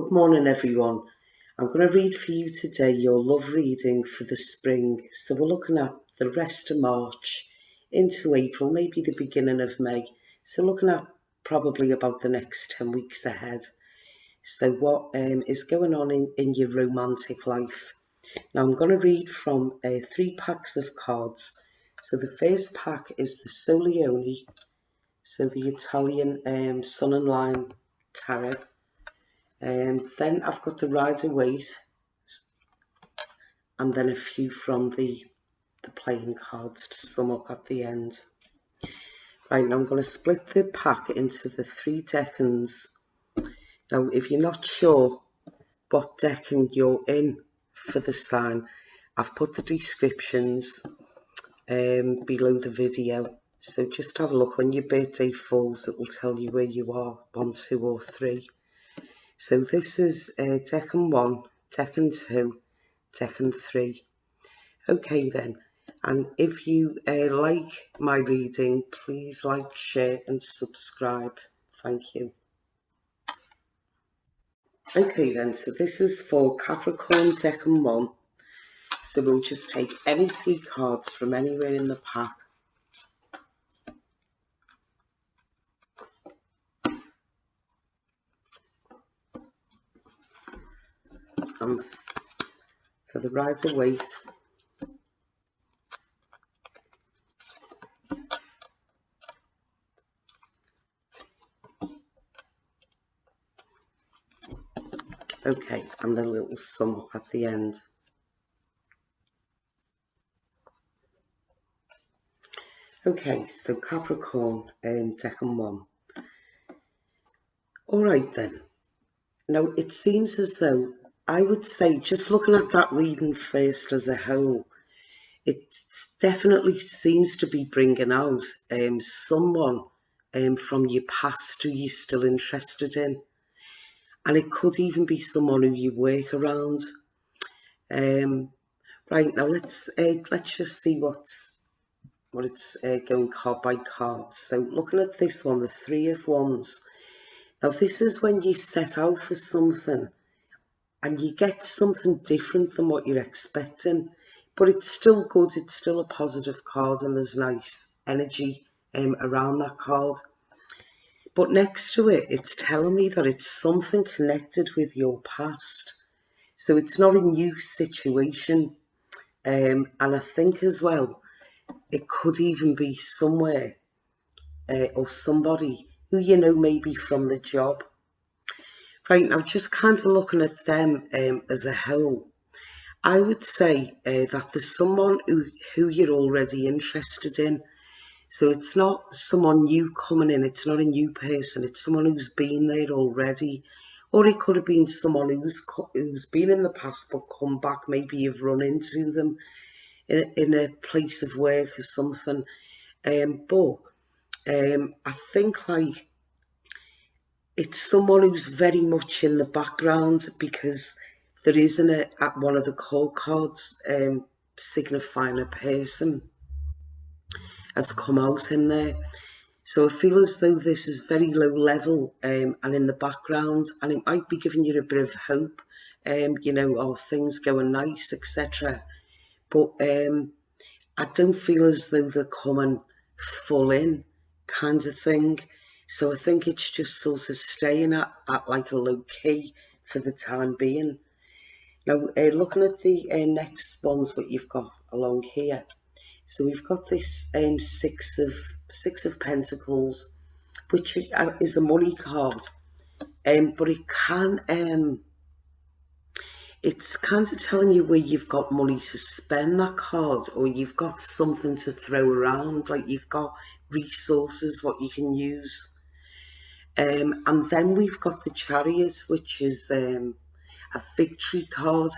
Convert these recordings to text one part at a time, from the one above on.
Good morning, everyone. I'm going to read for you today your love reading for the spring. So we're looking at the rest of March into April, maybe the beginning of May. So looking at probably about the next 10 weeks ahead. So what is going on in your romantic life? Now I'm going to read from 3 packs of cards. So the first pack is the Solioni, so the Italian Sun and Line Tarot. Then I've got the Rider-Waite, and then a few from the playing cards to sum up at the end. Right, now I'm going to split the pack into the 3 decans. Now, if you're not sure what decan you're in for the sign, I've put the descriptions below the video. So just have a look. When your birthday falls, it will tell you where you are, 1, 2 or 3. So this is Decan 1, Decan 2, Decan 3. Okay then, and if you like my reading, please like, share and subscribe. Thank you. Okay then, so this is for Capricorn Decan 1. So we'll just take any 3 cards from anywhere in the pack. And for the Rider-Waite, okay, and a little sum up at the end. Okay, so Capricorn Decan 1. Alright then, now it seems as though, I would say, just looking at that reading first as a whole, it definitely seems to be bringing out someone from your past who you're still interested in. And it could even be someone who you work around. Right, now let's just see what it's going card by card. So looking at this one, the 3 of Wands. Now this is when you set out for something and you get something different than what you're expecting, but it's still good, it's still a positive card, and there's nice energy around that card. But next to it, it's telling me that it's something connected with your past. So it's not a new situation. And I think as well, it could even be somewhere or somebody who you know maybe from the job. Right, now just kind of looking at them as a whole, I would say that there's someone who you're already interested in. So it's not someone new coming in, it's not a new person, it's someone who's been there already. Or it could have been someone who's been in the past but come back, maybe you've run into them in a place of work or something. But I think like it's someone who's very much in the background, because there isn't at one of the call cards signifying a person has come out in there. So I feel as though this is very low level and in the background, and it might be giving you a bit of hope, you know, of things going nice, etc. But I don't feel as though they're coming full in kind of thing. So I think it's just sort of staying at like a low key for the time being. Now, looking at the next ones, what you've got along here. So we've got this six of Pentacles, which is the money card. But it can it's kind of telling you where you've got money to spend, that card, or you've got something to throw around, like you've got resources what you can use. And then we've got the Chariot, which is a victory card.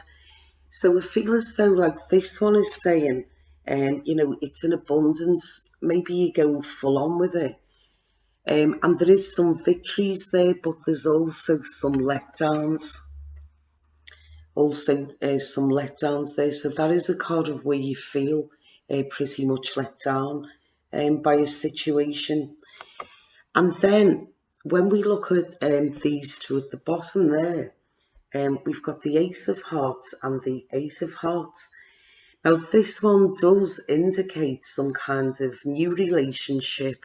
So I feel as though like this one is saying, you know, it's in abundance. Maybe you're going full on with it. And there is some victories there, but there's also some letdowns. Some letdowns there. So that is a card of where you feel pretty much let down by a situation. And then when we look at these two at the bottom there, we've got the Ace of Hearts and the Eight of Hearts. Now this one does indicate some kind of new relationship,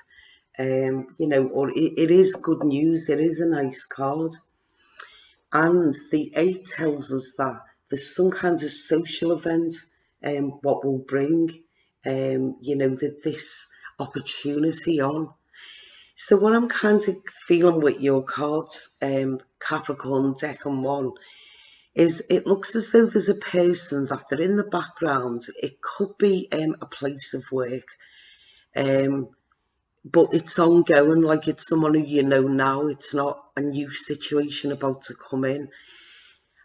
or it is good news, it is a nice card. And the 8 tells us that there's some kind of social event, what will bring, this opportunity on. So what I'm kind of feeling with your cards, Capricorn, Decan 1, is it looks as though there's a person that they're in the background. It could be a place of work, but it's ongoing, like it's someone who you know now. It's not a new situation about to come in.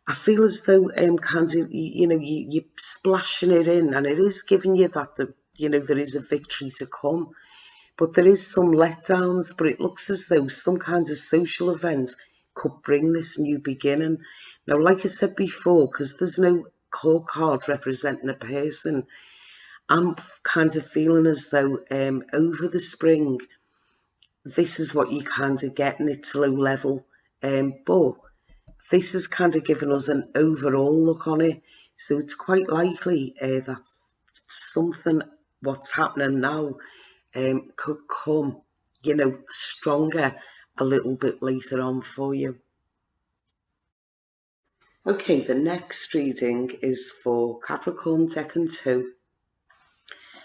I feel as though kind of, you're splashing it in, and it is giving you that, there is a victory to come. But there is some letdowns, but it looks as though some kind of social event could bring this new beginning. Now, like I said before, because there's no core card representing a person, I'm kind of feeling as though over the spring, this is what you kind of get, and it's low level. But this has kind of given us an overall look on it. So it's quite likely that something, what's happening now, could come, stronger a little bit later on for you. Okay, the next reading is for Capricorn Decan 2.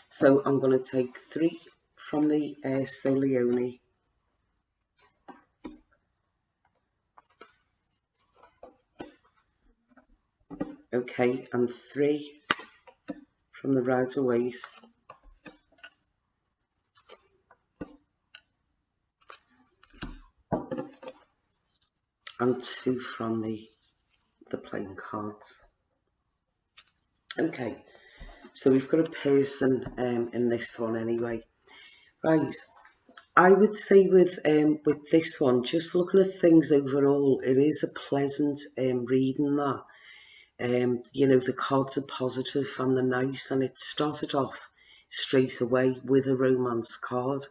So I'm going to take 3 from the Solione. Okay, and 3 from the Rider-Waite. And 2 from the playing cards. Okay, so we've got a person in this one anyway. Right, I would say with this one, just looking at things overall, it is a pleasant reading that. The cards are positive and they're nice, and it started off straight away with a romance card.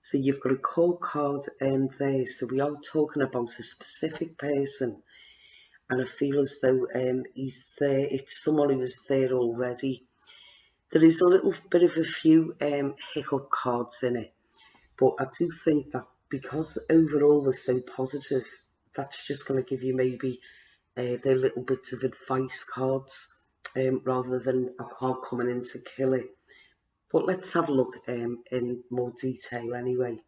So you've got a core card there, so we are talking about a specific person, and I feel as though he's there. It's someone who is there already. There is a little bit of a few hiccup cards in it, but I do think that because overall they're so positive, that's just going to give you maybe their little bits of advice cards, rather than a card coming in to kill it. But let's have a look in more detail anyway.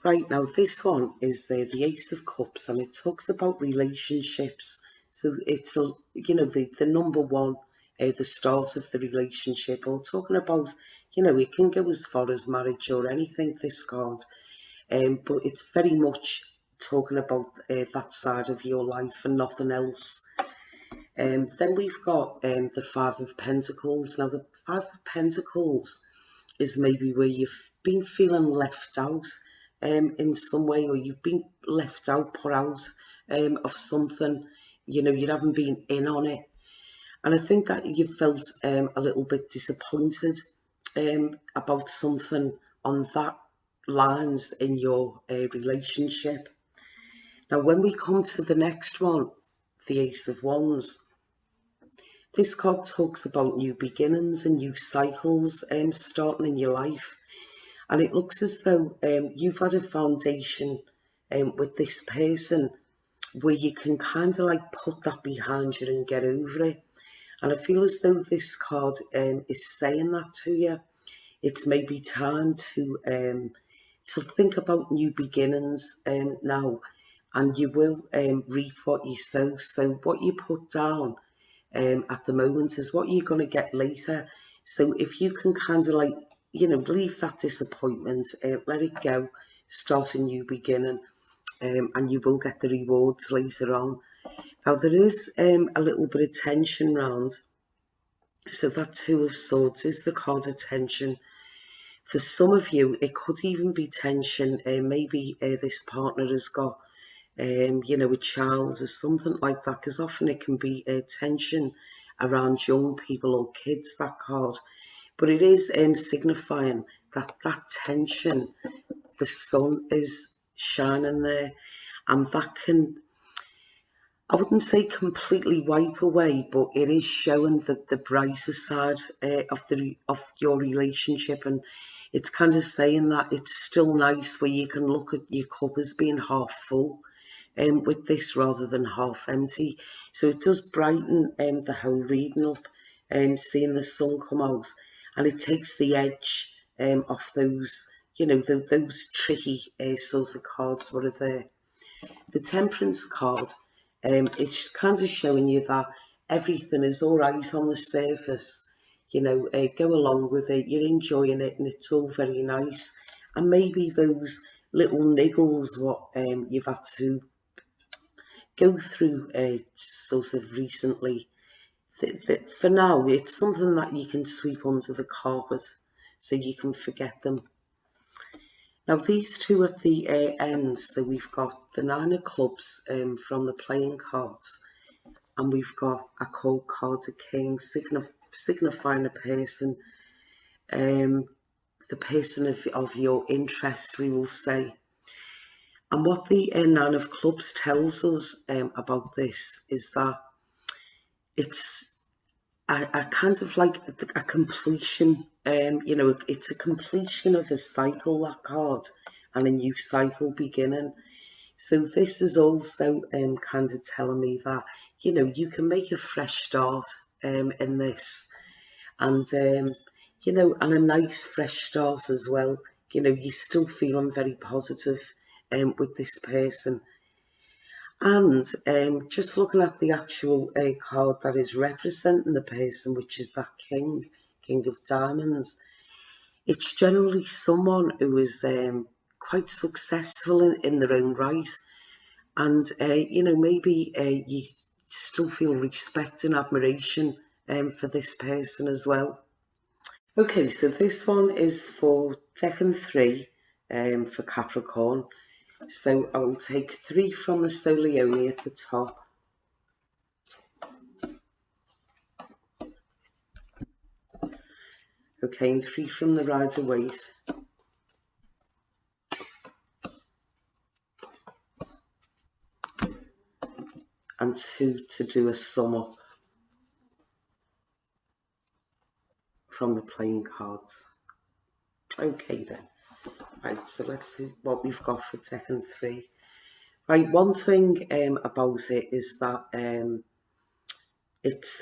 Right, now this one is the Ace of Cups, and it talks about relationships. So it's, the number one, the start of the relationship. Or talking about, it can go as far as marriage or anything, this card. But it's very much talking about that side of your life and nothing else. Then we've got the Five of Pentacles. Now the Five of Pentacles is maybe where you've been feeling left out in some way, or you've been left out, put out of something, you haven't been in on it. And I think that you felt a little bit disappointed about something on that lines in your relationship. Now, when we come to the next one, the Ace of Wands, this card talks about new beginnings and new cycles starting in your life. And it looks as though you've had a foundation with this person where you can kind of like put that behind you and get over it. And I feel as though this card is saying that to you. It's maybe time to think about new beginnings now, and you will reap what you sow. So what you put down at the moment is what you're going to get later. So if you can kind of like, leave that disappointment, let it go, start a new beginning, and you will get the rewards later on. Now there is a little bit of tension round. So that Two of Swords is the card of tension. For some of you, it could even be tension. Maybe this partner has got, a child or something like that, because often it can be tension around young people or kids, that card. But it is signifying that tension, the sun is shining there, and that can I wouldn't say completely wipe away, but it is showing the brighter side of your relationship, and it's kind of saying that it's still nice where you can look at your cup as being half full, with this rather than half empty. So it does brighten the whole reading up, seeing the sun come out, and it takes the edge off those, those tricky sort of cards what are there. The Temperance card, it's kind of showing you that everything is all right on the surface. Go along with it, you're enjoying it, and it's all very nice. And maybe those little niggles what you've had to go through sort of recently, for now, it's something that you can sweep under the carpet so you can forget them. Now these two at the ends, so we've got the Nine of Clubs from the playing cards, and we've got a cold card, a king, signifying a person, um, the person of your interest, we will say. And what the Nine of Clubs tells us about this is that it's a kind of like a completion, it's a completion of a cycle, that card, and a new cycle beginning. So this is also kind of telling me that, you can make a fresh start in this, and, and a nice fresh start as well. You're still feeling very positive with this person. And just looking at the actual card that is representing the person, which is that King of Diamonds, it's generally someone who is quite successful in their own right. And, maybe you still feel respect and admiration for this person as well. Okay, so this one is for Decan 3 for Capricorn. So I will take 3 from the Solioni at the top. Okay, and 3 from the Rider-Waite. And 2 to do a sum up from the playing cards. Okay then. Right, so let's see what we've got for Decan 3. Right, one thing about it is that it's,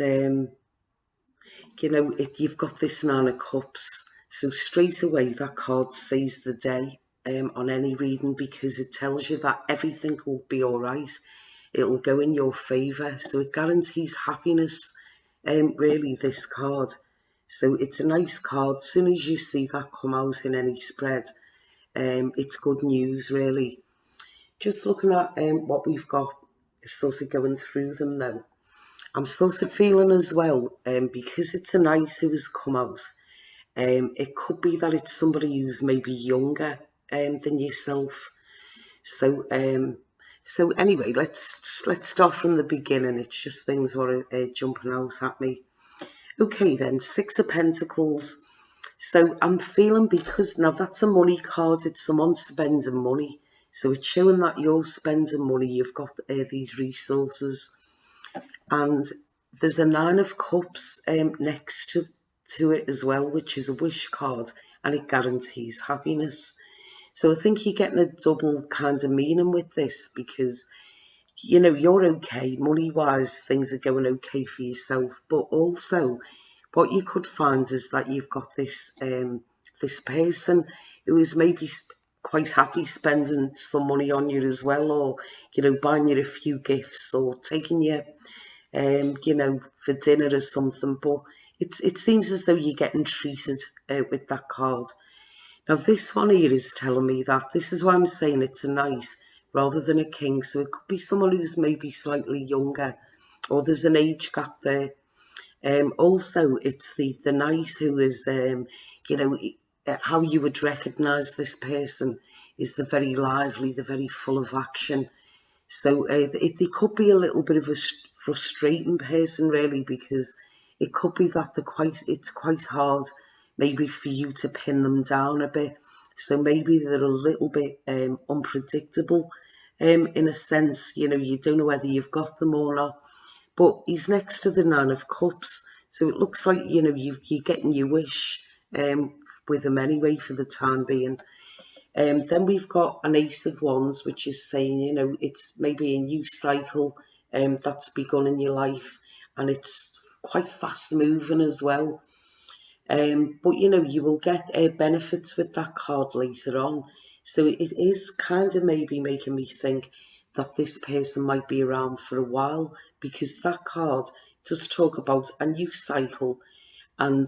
you've got this Nine of Cups, so straight away that card saves the day on any reading, because it tells you that everything will be all right. It'll go in your favour, so it guarantees happiness, really, this card. So it's a nice card. As soon as you see that come out in any spread, it's good news, really. Just looking at what we've got, sort of going through them now, I'm sort of feeling as well, because it's a night who has come out, it could be that it's somebody who's maybe younger than yourself. So anyway, let's start from the beginning. It's just things are jumping out at me. Okay then, 6 of Pentacles. So I'm feeling, because now that's a money card, it's someone spending money. So it's showing that you're spending money, you've got these resources. And there's a Nine of Cups next to it as well, which is a wish card, and it guarantees happiness. So I think you're getting a double kind of meaning with this, because, you're okay, money-wise, things are going okay for yourself, but also what you could find is that you've got this person who is maybe quite happy spending some money on you as well, or, buying you a few gifts, or taking you for dinner or something, but it seems as though you're getting treated with that card. Now this one here is telling me that, this is why I'm saying it's a knight rather than a king, so it could be someone who's maybe slightly younger, or there's an age gap there. Also, it's the knight who is, how you would recognise this person is the very lively, the very full of action. So it could be a little bit of a frustrating person, really, because it could be that it's quite hard maybe for you to pin them down a bit. So maybe they're a little bit unpredictable. in a sense, you know, you don't know whether you've got them or not. But he's next to the Nine of Cups, so it looks like, you know, you're getting your wish with him anyway for the time being. Then we've got an Ace of Wands, which is saying, you know, it's maybe a new cycle that's begun in your life, and it's quite fast moving as well. But you know, you will get benefits with that card later on. So it is kind of maybe making me think that this person might be around for a while, because that card does talk about a new cycle, and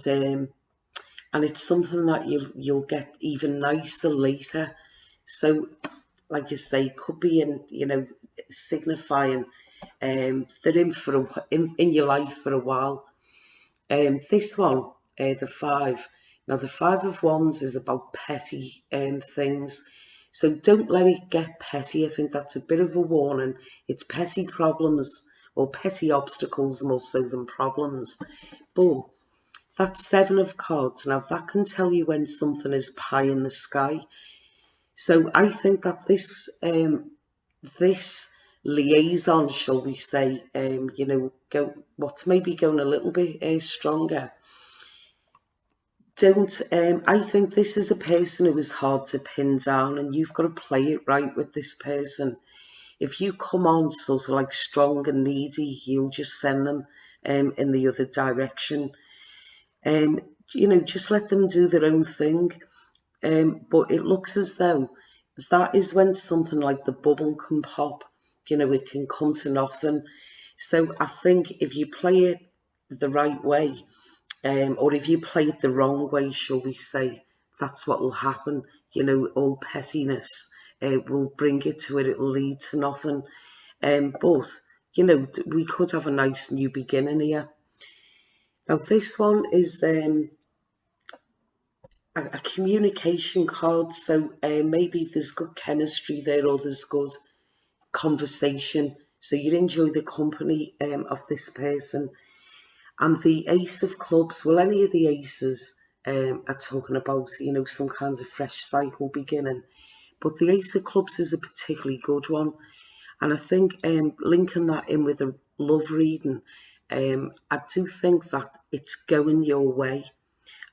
it's something that you'll get even nicer later. So, like you say, it could be in, you know, signifying they're in for in your life for a while. This one, the five. Now, the Five of Wands is about petty things. So don't let it get petty. I think that's a bit of a warning. It's petty problems or petty obstacles more so than problems. But that Seven of Cards, now that can tell you when something is pie in the sky. So I think that this liaison, shall we say, you know, what's maybe going a little bit stronger. Don't I think this is a person who is hard to pin down, and you've got to play it right with this person. If you come on sort of like strong and needy, you'll just send them in the other direction. Um, you know, just let them do their own thing. But it looks as though that is when something like the bubble can pop. You know, it can come to nothing. So I think if you play it the right way, or if you play it the wrong way, shall we say, that's what will happen. You know, all pettiness will bring it to it. It'll lead to nothing. But you know, we could have a nice new beginning here. Now, this one is a communication card. So maybe there's good chemistry there, or there's good conversation. So you enjoy the company of this person. And the Ace of Clubs, well, any of the aces are talking about, you know, some kinds of fresh cycle beginning. But the Ace of Clubs is a particularly good one. And I think linking that in with a love reading, I do think that it's going your way.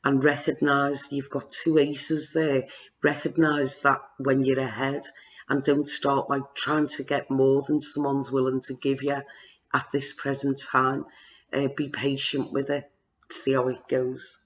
And recognise you've got two aces there. Recognise that when you're ahead, and don't start like trying to get more than someone's willing to give you at this present time. Be patient with it, see how it goes.